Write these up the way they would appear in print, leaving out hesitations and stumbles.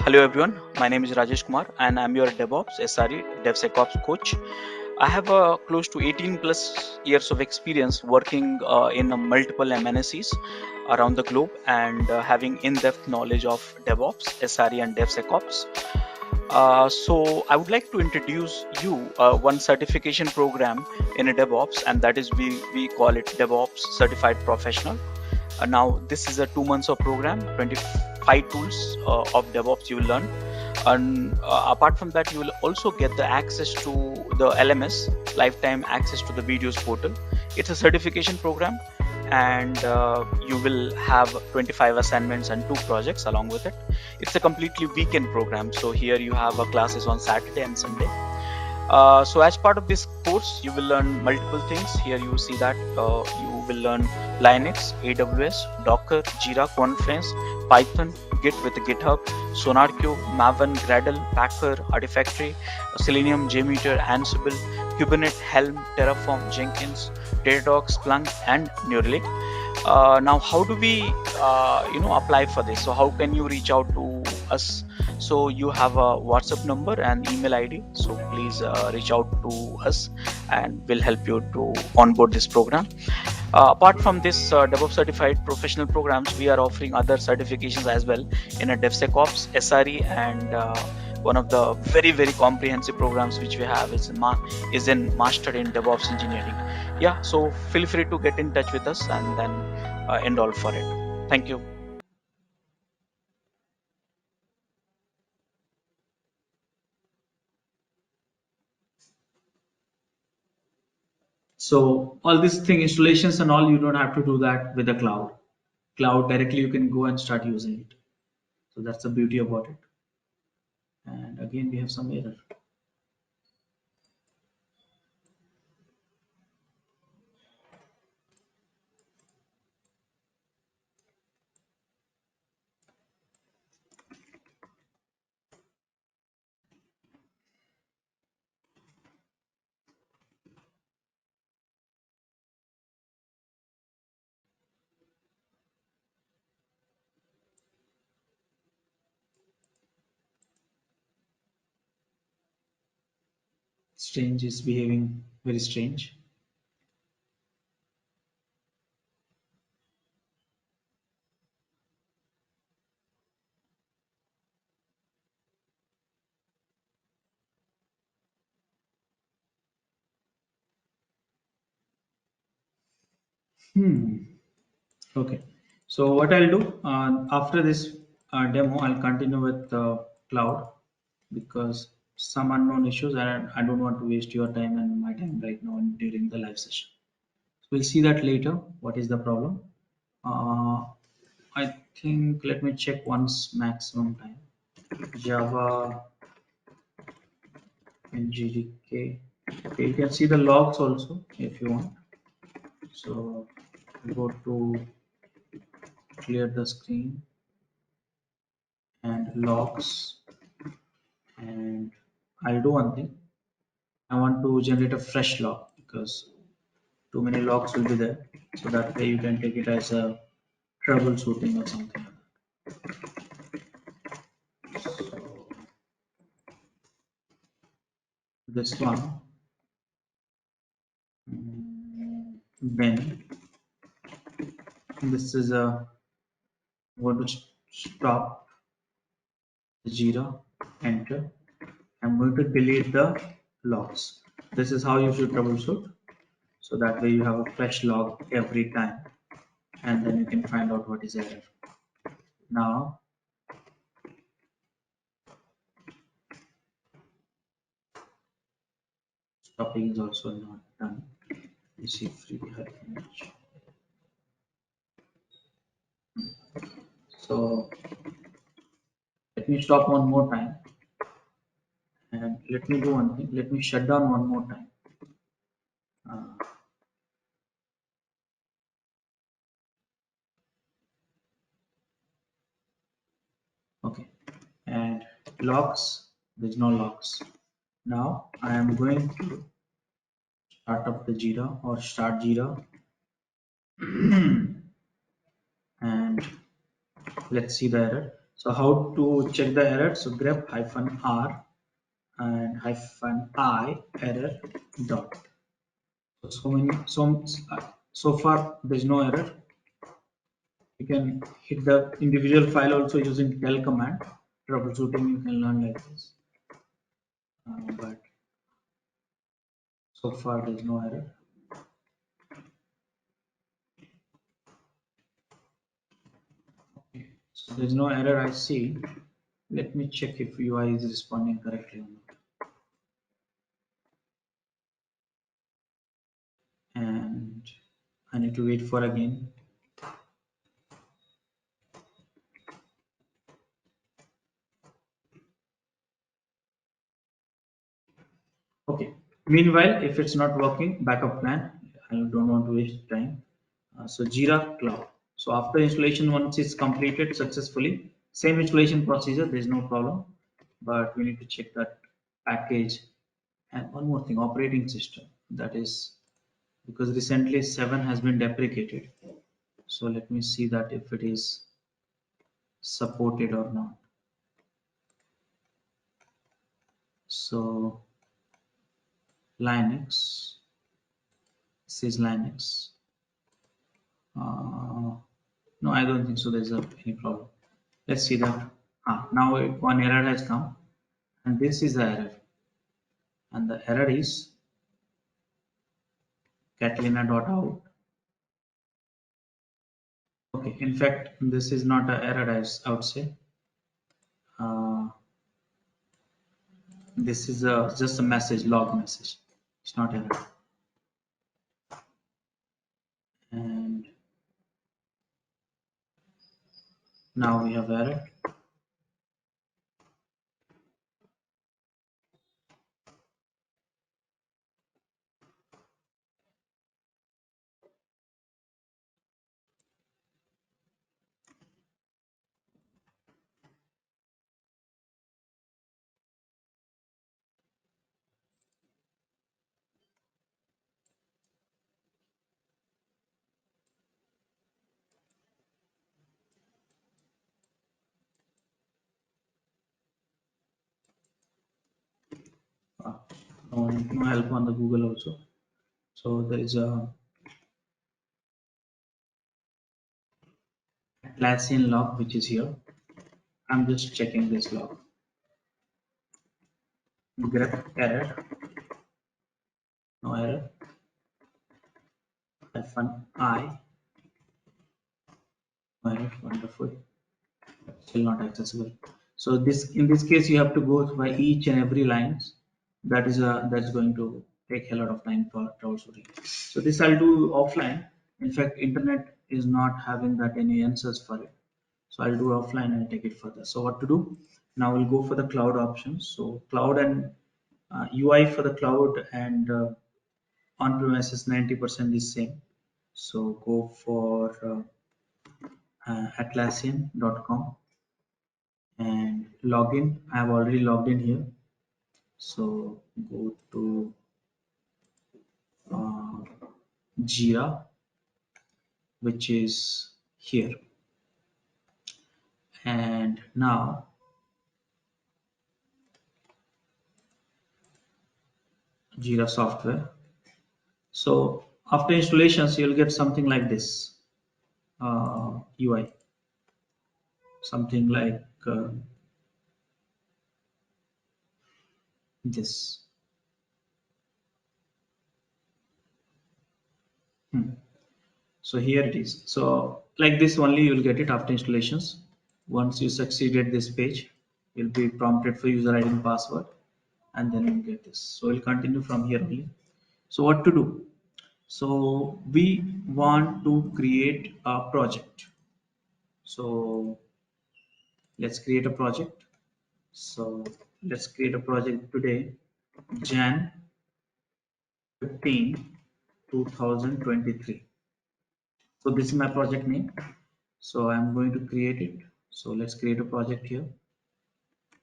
Hello everyone, my name is Rajesh Kumar and I'm your DevOps SRE DevSecOps coach. I have close to 18 plus years of experience working in multiple MNCs around the globe and having in-depth knowledge of DevOps, SRE and DevSecOps. So I would like to introduce you one certification program in a DevOps, and that is we call it DevOps Certified Professional. Now this is a 2 months of program, 25 tools of DevOps you will learn, and apart from that you will also get the access to the LMS, lifetime access to the videos portal. It's a certification program, and you will have 25 assignments and 2 projects along with it. It's a completely weekend program, so here you have classes on Saturday and Sunday. So as part of this course, you will learn multiple things. Here you see that you will learn Linux, AWS, Docker, Jira, Confluence, Python, Git with GitHub, SonarQube, Maven, Gradle, Packer, Artifactory, Selenium, JMeter, Ansible, Kubernetes, Helm, Terraform, Jenkins, Datadog, Splunk, and Neuralink. Now, how do we, apply for this? So how can you reach out to us? So you have a WhatsApp number and email ID, so please reach out to us and we'll help you to onboard this program. Apart from this DevOps certified professional programs, we are offering other certifications as well in a DevSecOps, SRE, and one of the very comprehensive programs which we have is in Master in DevOps Engineering. Yeah, so feel free to get in touch with us and then enroll for it. Thank you. So all these thing installations and all, you don't have to do that with the cloud. Cloud directly you can go and start using it. So that's the beauty about it. And again, we have some error. Strange is behaving very strange. Hmm. Okay. So what I'll do after this demo, I'll continue with cloud because some unknown issues, and I don't want to waste your time and my time right now during the live session. We'll see that later. What is the problem? Uh, I think let me check once maximum time. Java and GDK. Okay, you can see the logs also if you want. So go to clear the screen and logs, and I'll do one thing. I want to generate a fresh log because too many logs will be there. So that way you can take it as a troubleshooting or something. So this one, then this is a I'm going to stop the Jira, enter. I'm going to delete the logs. This is how you should troubleshoot. So that way you have a fresh log every time, and then you can find out what is error. Now, stopping is also not done. You see free help image. So let me stop one more time, and let me do one thing. Let me shut down one more time. Uh, okay, and logs. There's no logs. Now I am going to start up the Jira or start Jira, and let's see the error. So how to check the error? So grep -r and -I error dot. So far there's no error. You can hit the individual file also using tel command. Troubleshooting you can learn like this. But so far there's no error. Okay. So there's no error I see. Let me check if UI is responding correctly or not. And I need to wait for again. Okay. Meanwhile, if it's not working, backup plan. I don't want to waste time. So Jira Cloud. So after installation, once it's completed successfully, same installation procedure, there is no problem. But we need to check that package. And one more thing, operating system. That is because recently 7 has been deprecated. So let me see that if it is supported or not. So Linux, this is Linux. No, I don't think so. There's any problem. Let's see that. Now one error has come, and this is the error, and the error is Catalina.out. Okay, in fact, this is not an error. I would say this is just a message, log message. It's not error. And now we have error. Uh, no help on the Google also. So there is a Atlassian log which is here. I'm just checking this log. Grep error, no error. -I, no error. Wonderful. Still not accessible. So this in this case you have to go by each and every lines. That's going to take a lot of time for troubleshooting. So this I'll do offline. In fact, internet is not having that any answers for it. So I'll do offline and take it further. So what to do? Now we'll go for the cloud options. So cloud and UI for the cloud and on-premises 90% is same. So go for Atlassian.com and login. I have already logged in here. So go to uh, Jira, which is here. And now Jira software. So after installations, you'll get something like this UI, something like this. Hmm. So here it is. So like this only you'll get it after installations. Once you succeeded this page, you'll be prompted for user ID and password, and then you'll get this. So we'll continue from here only. So what to do? So we want to create a project. So let's create a project. So let's create a project today, Jan 15, 2023. So this is my project name. So I'm going to create it. So let's create a project here.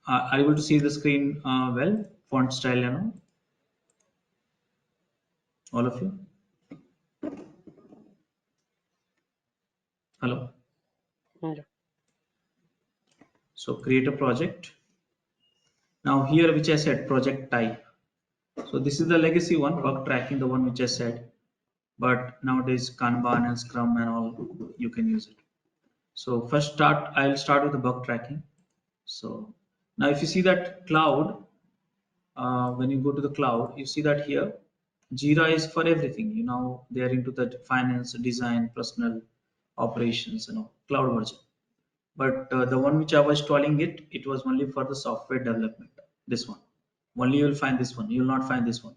Are you able to see the screen well? Font style and all of you? Hello? Yeah. So create a project. Now here, which I said project type. So this is the legacy one, bug tracking, the one which I said. But nowadays Kanban and Scrum and all, you can use it. So first I'll start with the bug tracking. So now if you see that cloud, when you go to the cloud, you see that here Jira is for everything. You know, they are into the finance, design, personal operations, cloud version. But the one which I was installing it was only for the software development. This one, only you will find this one. You will not find this one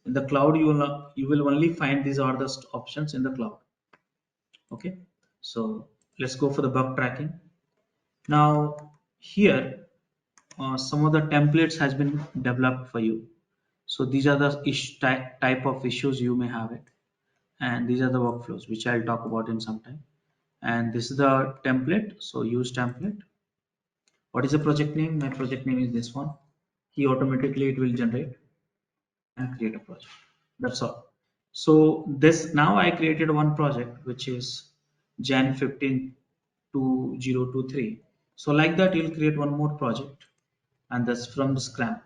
in the cloud. You will only find these are the options in the cloud. Okay, so let's go for the bug tracking. Now here, some of the templates has been developed for you. So these are the type of issues you may have it, and these are the workflows which I'll talk about in some time. And this is the template. So use template. What is the project name? My project name is this one. He automatically it will generate and create a project. That's all. So this now I created one project which is Jan 15 2023. So like that you'll create one more project, and that's from the Scrum.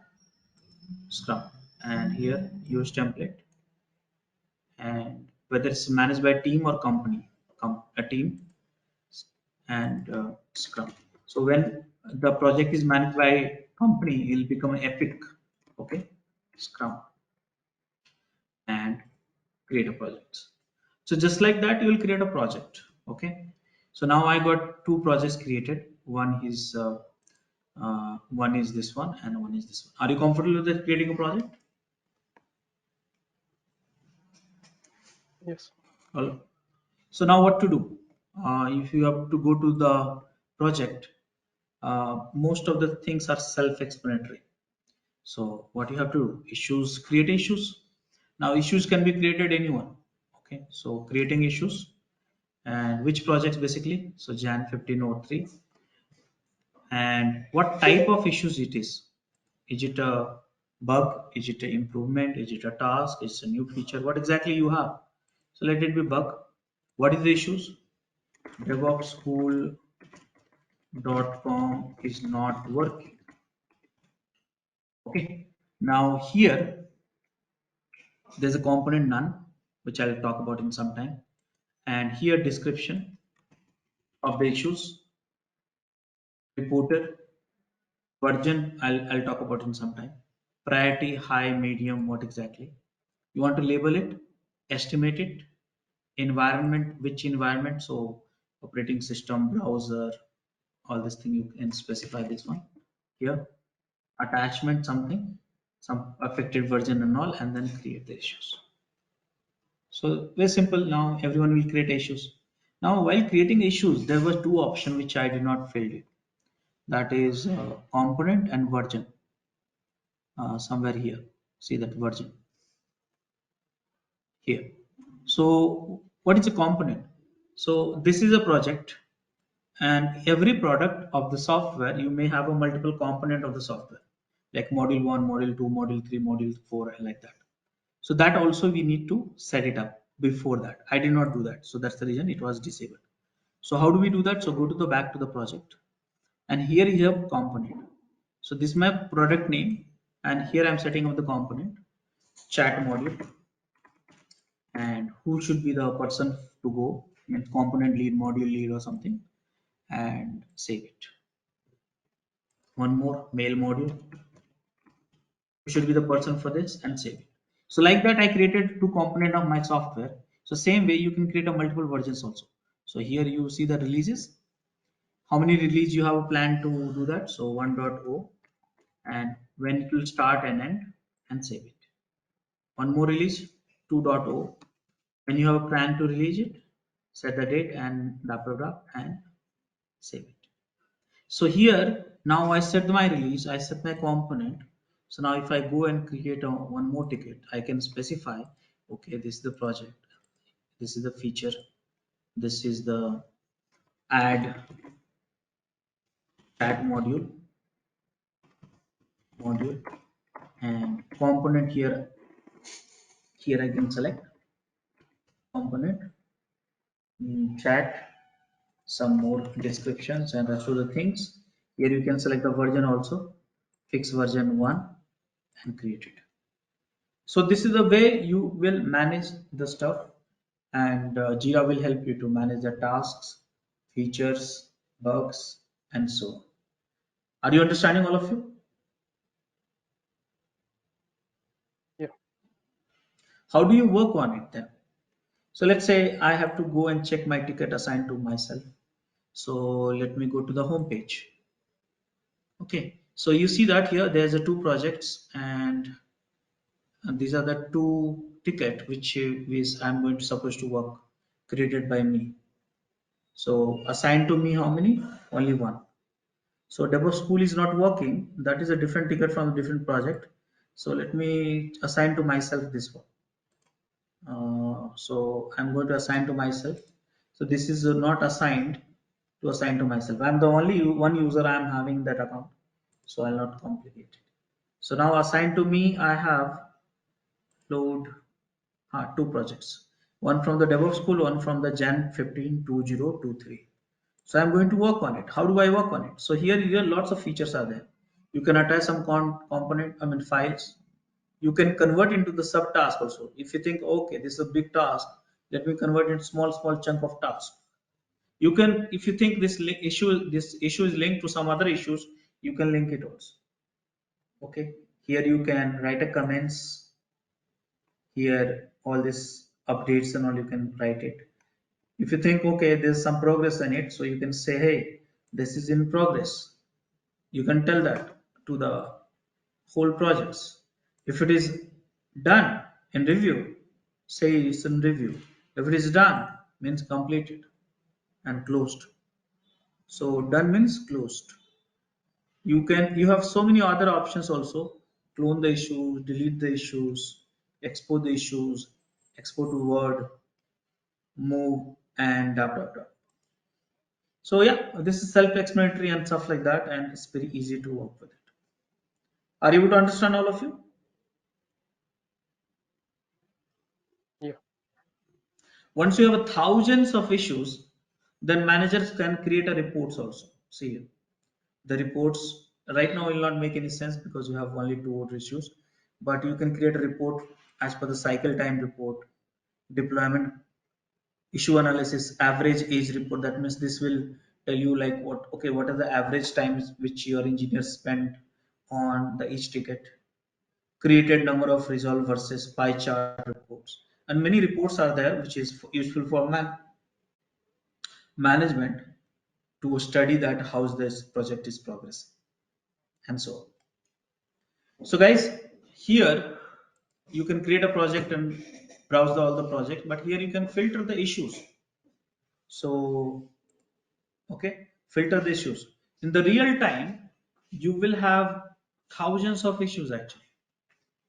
And here use template, and whether it's managed by team or company, a team, and Scrum. So when the project is managed by company, it will become Epic. Okay, Scrum, and create a project. So just like that, you will create a project. Okay. So now I got two projects created. One is this one, and one is this one. Are you comfortable with creating a project? Yes. Well, so now what to do? If you have to go to the project, most of the things are self-explanatory. So what you have to do, issues, create issues. Now issues can be created anyone. Okay, so creating issues, and which projects basically. So Jan 1503, and what type of issues it is. Is it a bug? Is it an improvement? Is it a task? Is it a new feature? What exactly you have? So let it be bug. What is the issues? devopsschool.com is not working. Okay. Now here there's a component none, which I'll talk about in some time. And here description of the issues, reporter, version I'll talk about in some time. Priority, high, medium, what exactly? You want to label it, estimate it, environment, which environment? So operating system, browser, all this thing you can specify this one here. Attachment, something, some affected version and all, and then create the issues. So very simple. Now everyone will create issues. Now while creating issues, there were two options which I did not fill it. That is component and version. Somewhere here, see that version here. So what is a component? So this is a project, and every product of the software you may have a multiple component of the software, like module 1, module 2, module 3, module 4, like that. So that also we need to set it up. Before that I did not do that, so that's the reason it was disabled. So how do we do that? So go to the back to the project, and here you have component. So this is my product name, and here I'm setting up the component chat module, and who should be the person to go, means component lead, module lead or something, and save it. One more mail module, who should be the person for this, and save it. So like that I created two component of my software. So same way you can create a multiple versions also. So here you see the releases, how many release you have a plan to do that. So 1.0, and when it will start and end, and save it. One more release 2.0, when you have a plan to release it, set the date and blah blah blah, and save it. So here now I set my release, I set my component. So now if I go and create one more ticket, I can specify, okay, this is the project, this is the feature, this is the add chat module, and component here I can select component, chat, some more descriptions and rest of the things. Here you can select the version also, fix version 1 and create it. So this is the way you will manage the stuff, and Jira will help you to manage the tasks, features, bugs, and so on. Are you understanding all of you? Yeah. How do you work on it then? So let's say I have to go and check my ticket assigned to myself. So let me go to the home page. Okay, so you see that here there's a two projects, and these are the two ticket which is I'm going to supposed to work created by me. So assigned to me how many? Only one. So Devo school is not working. That is a different ticket from a different project. So let me assign to myself this one. So I'm going to assign to myself. So this is not assigned to assign to myself. I'm the only one user I'm having that account. So I'll not complicate it. So now assigned to me, I have load two projects. One from the DevOps school, one from the Jan 15 2023. So I'm going to work on it. How do I work on it? So here lots of features are there. You can attach some component, I mean files. You can convert into the subtask also. If you think, okay, this is a big task, let me convert it small chunk of task. You can, if you think this issue is linked to some other issues, you can link it also. Okay, here you can write a comments. Here all this updates and all you can write it. If you think, okay, there's some progress in it, so you can say, hey, this is in progress. You can tell that to the whole projects. If it is done in review, say it's in review. If it is done, means completed and closed. So done means closed. You have so many other options also. Clone the issues, delete the issues, export the issues, export to Word, move, and dot dot dot. So yeah, this is self-explanatory and stuff like that, and it's very easy to work with it. Are you able to understand all of you? Yeah. Once you have thousands of issues, then managers can create a reports also. See here. The reports right now will not make any sense because you have only two other issues, but you can create a report as per the cycle time report, deployment issue analysis, average age report. That means this will tell you like what are the average times which your engineers spend on the each ticket, created number of resolved versus pie chart reports, and many reports are there which is useful for management to study that how this project is progressing and so on. So guys, here you can create a project and browse all the project, but here you can filter the issues. So okay, filter the issues. In the real time, you will have thousands of issues actually,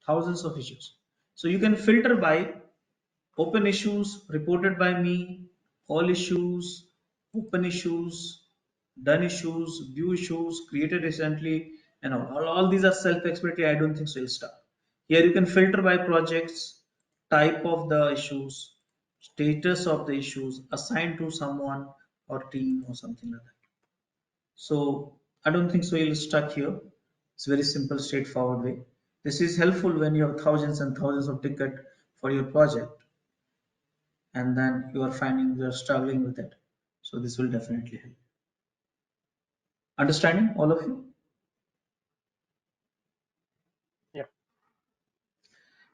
thousands of issues. So you can filter by open issues reported by me, all issues, open issues, done issues, view issues, created recently, and all these are self-explanatory. I don't think so. You'll start. Here you can filter by projects, type of the issues, status of the issues, assigned to someone or team or something like that. So I don't think so. You'll stuck here. It's very simple, straightforward way. This is helpful when you have thousands and thousands of ticket for your project and then you are finding you are struggling with it. So this will definitely help. Understanding all of you? Yeah.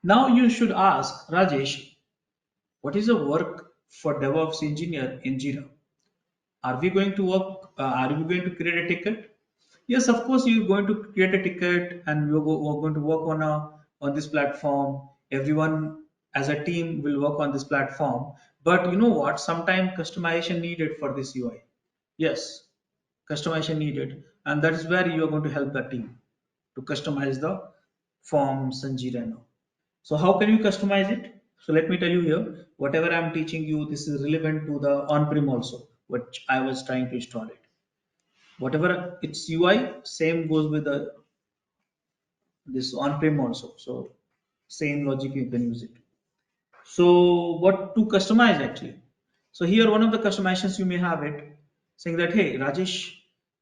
Now you should ask Rajesh, what is the work for DevOps engineer in Jira? Are we going to work? Are we going to create a ticket? Yes, of course you're going to create a ticket, and we're going to work on this platform. Everyone as a team will work on this platform. But you know what? Sometimes customization needed for this UI. Yes, customization needed, and that is where you are going to help the team to customize the forms and Jira now. So how can you customize it? So let me tell you here, whatever I'm teaching you, this is relevant to the on-prem also, which I was trying to install it. Whatever its UI, same goes with the this on-prem also. So same logic you can use it. So what to customize actually? So here one of the customizations you may have it saying that, hey Rajesh,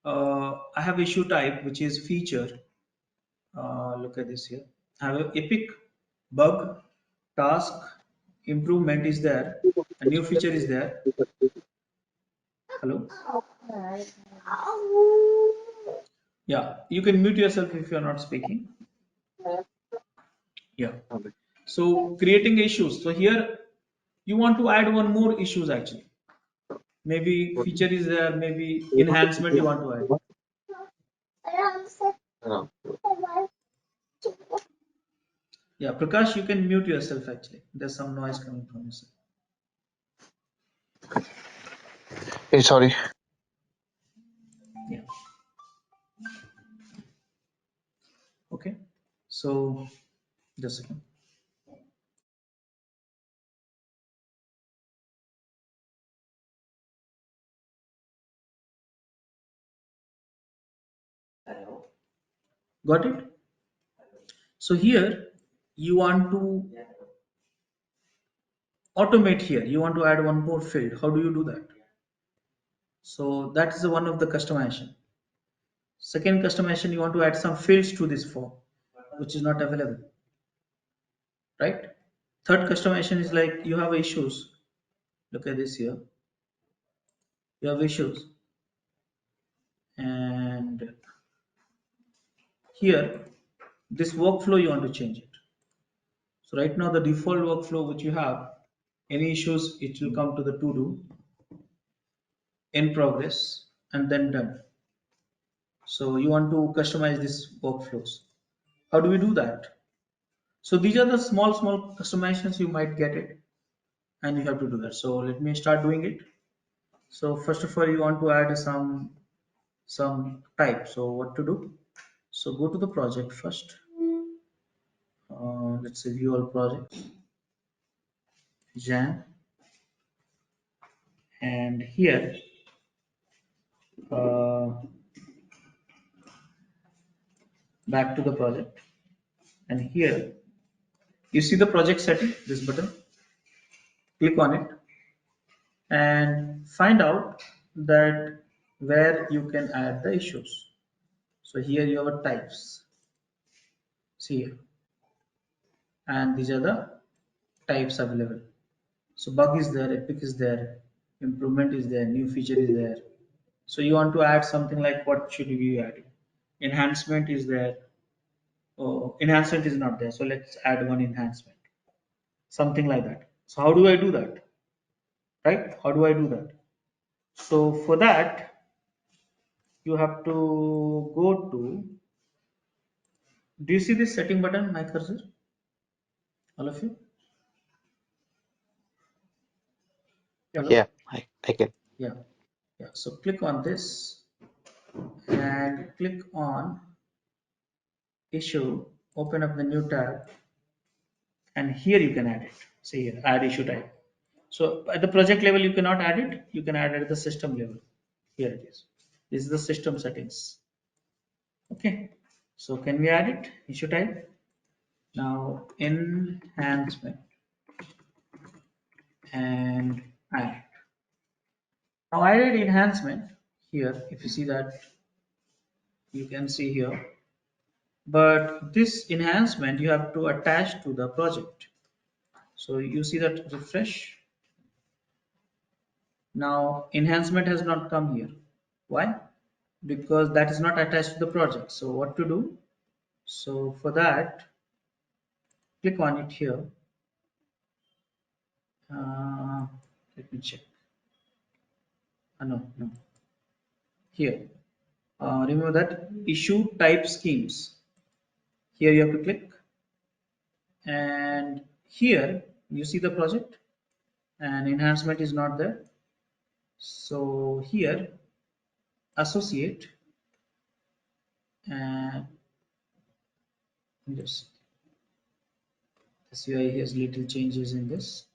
I have issue type which is feature. Look at this here. I have a epic, bug, task, improvement is there, a new feature is there. Hello. Yeah, you can mute yourself if you are not speaking. Yeah. So creating issues. So here you want to add one more issues actually. Maybe feature is there, maybe enhancement you want to add. Yeah, Prakash, you can mute yourself actually. There's some noise coming from yourself. Hey, sorry. Yeah. Okay. So just a second. Got it? So here you want to automate here. You want to add one more field. How do you do that? So that is one of the customization. Second customization, you want to add some fields to this form, which is not available, right? Third customization is like you have issues. Look at this here. You have issues, and here this workflow you want to change it. So right now the default workflow which you have, any issues it will come to the to do, in progress, and then done. So you want to customize these workflows. How do we do that? So these are the small customizations you might get it, and you have to do that. So let me start doing it. So first of all, you want to add some type. So what to do? So go to the project first. Let's say view all projects, Jan, and here uh, back to the project, and here you see the project setting. This button, click on it, and find out that where you can add the issues. So here you have types. See here, and these are the types available. So bug is there, epic is there, improvement is there, new feature is there. So you want to add something like what should we be adding? Enhancement is there. Oh, enhancement is not there. So let's add one enhancement. Something like that. So how do I do that? Right? How do I do that? So for that, you have to go to, do you see this setting button, my cursor? All of you? Yeah. Hello? Yeah, I can. Yeah. Yeah. So click on this and click on issue, open up the new tab, and here you can add it. See here, add issue type. So at the project level, you cannot add it. You can add it at the system level. Here it is. This is the system settings. Okay. So can we add it? Issue type. Now enhancement and add. Now I added enhancement here. If you see that, you can see here. But this enhancement you have to attach to the project. So you see that refresh. Now enhancement has not come here. Why? Because that is not attached to the project. So what to do? So for that, click on it here. Uh, Let me check. No. Here. Remember that issue type schemes. Here you have to click, and here you see the project, and enhancement is not there. So here associate, and just this UI has little changes in this.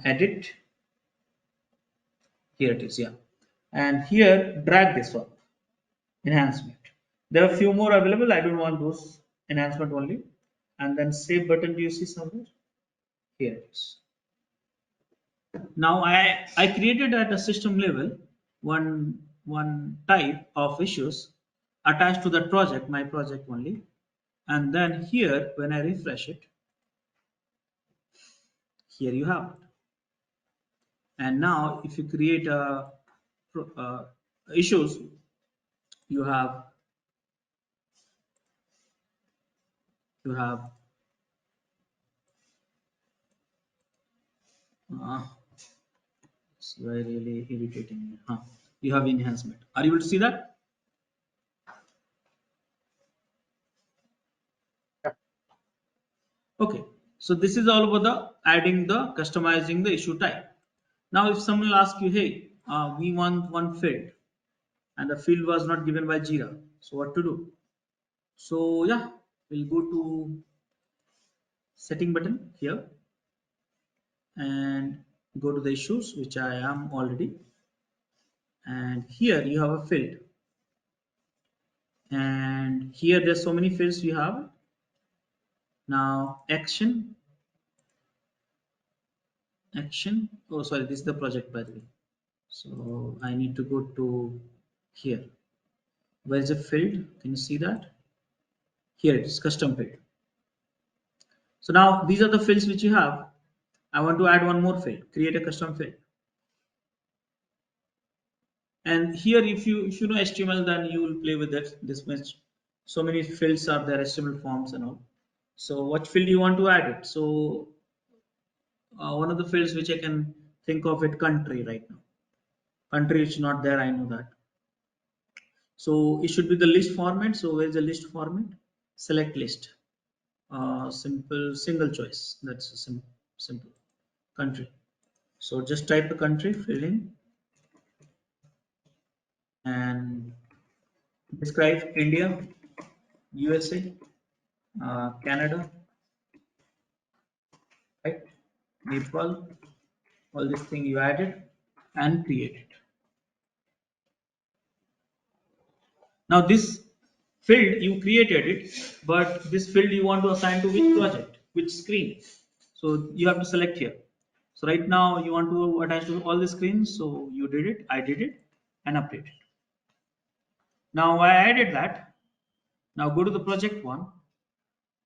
Edit, here it is, yeah, and here drag this one, enhancement. There are a few more available. I don't want those, enhancement only. And then save button, do you see somewhere? Here it is. Now I created at a system level one one type of issues attached to that project, my project only. And then here, when I refresh it, here you have it. And now, if you create a issues, you have you have uh, it's very really irritating me. You have enhancement. Are you able to see that? Yeah. Okay. So this is all about the adding the customizing the issue type. Now, if someone will ask you, hey, we want one field, and the field was not given by Jira, so what to do? So yeah, we'll go to setting button here and go to the issues, which I am already. And here you have a field, and here there's so many fields you have. Now action. Oh, sorry, this is the project, by the way. So I need to go to here. Where is the field? Can you see that? Here it is, custom field. So now these are the fields which you have. I want to add one more field, create a custom field. And here, if you know HTML, then you will play with it. This much, so many fields are there, HTML forms and all. So what field you want to add it? So one of the fields which I can think of it, country right now. Country is not there, I know that. So it should be the list format. So where is the list format? Select list. Simple single choice. That's a simple country. So just type a country, fill in, and describe India, USA, Canada, right? Nepal, all this thing you added and create it. Now this field you created it, but this field you want to assign to which project, which screen. So you have to select here. So right now you want to attach to all the screens. So you did it, I did it, and update it. Now I added that. Now go to the project one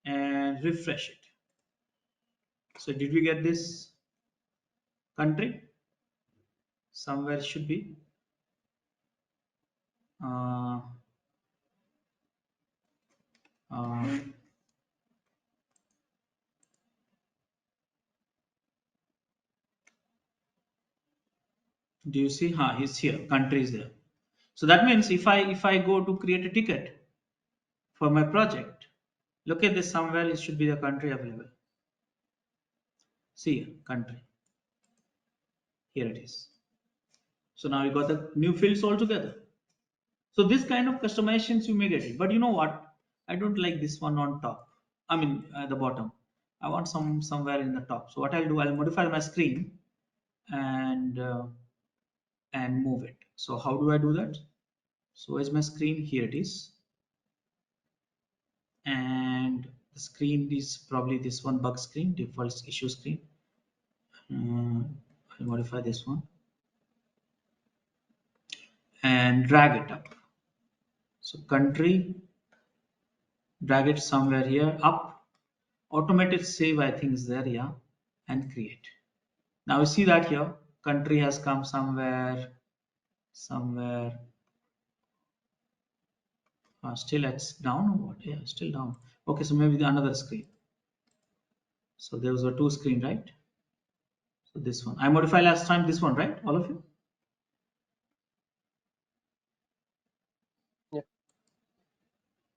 and refresh it. So did we get this country? Somewhere it should be. Uh, uh, do you see? He's here. Country is there. So that means if I go to create a ticket for my project, look at this, somewhere it should be the country available. See here, country. Here it is. So now you got the new fields altogether. So this kind of customizations you may get it. But you know what? I don't like this one on top. I mean at the bottom. I want somewhere in the top. So what I'll do, I'll modify my screen and move it. So how do I do that? So where's my screen? Here it is. And the screen is probably this one, bug screen, default issue screen. I'll modify this one and drag it up. So country, drag it somewhere here up. Automated save, I think is there, yeah, and create. Now you see that here, country has come somewhere. Still it's down or what? Yeah, still down. Okay, so maybe the another screen. So there was a two screen, right? So this one I modified last time. This one, right? All of you. Yeah.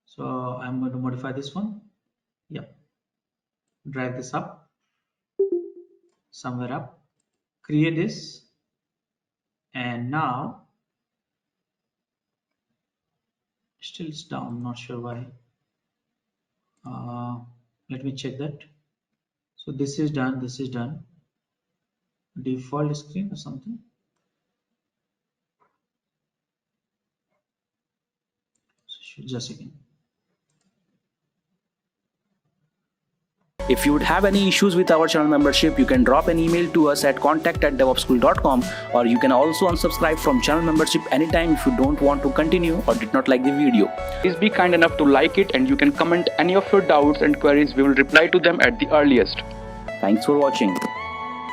So I'm going to modify this one. Yeah. Drag this up somewhere up. Create this, and now still it's down. Not sure why. Let me check that. So this is done. This is done. Default screen or something. So just again. If you would have any issues with our channel membership, you can drop an email to us at contact@devopsschool.com, or you can also unsubscribe from channel membership anytime if you don't want to continue or did not like the video. Please be kind enough to like it, and you can comment any of your doubts and queries. We will reply to them at the earliest. Thanks for watching.